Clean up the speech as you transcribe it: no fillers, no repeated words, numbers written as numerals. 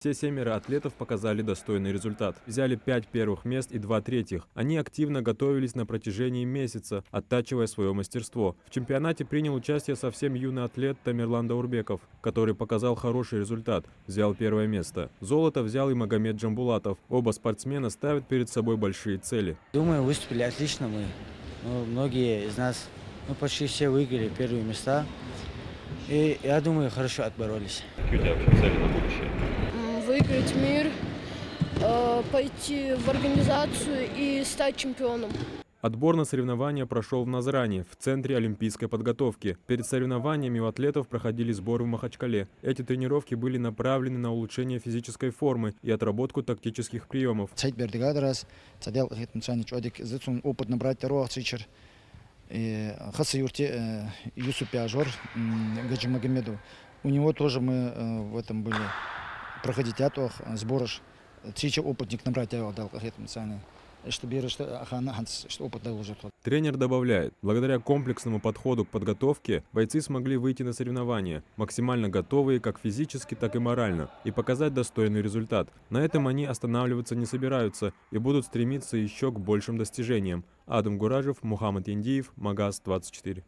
Все 7 атлетов показали достойный результат. Взяли 5 первых мест и 2 третьих. Они активно готовились на протяжении месяца, оттачивая свое мастерство. В чемпионате принял участие совсем юный атлет Тамерлан Даурбеков, который показал хороший результат, взял 1 место. Золото взял и Магомед Джамбулатов. Оба спортсмена ставят перед собой большие цели. Думаю, выступили отлично мы. Многие из нас, почти все выиграли первые места. И я думаю, хорошо отборолись. Какие у тебя вообще цели на будущее? Выиграть мир, пойти в организацию и стать чемпионом. Отбор на соревнования прошел в Назране, в центре олимпийской подготовки. Перед соревнованиями у атлетов проходили сборы в Махачкале. Эти тренировки были направлены на улучшение физической формы и отработку тактических приемов. Опыт набрать у него тоже мы в этом были проходить сборыш. Опытник набрать Тренер добавляет, благодаря комплексному подходу к подготовке бойцы смогли выйти на соревнования, максимально готовые как физически, так и морально, и показать достойный результат. На этом они останавливаться не собираются и будут стремиться еще к большим достижениям. Адам Гуражев, Мухаммад Индиев, Магаз 24.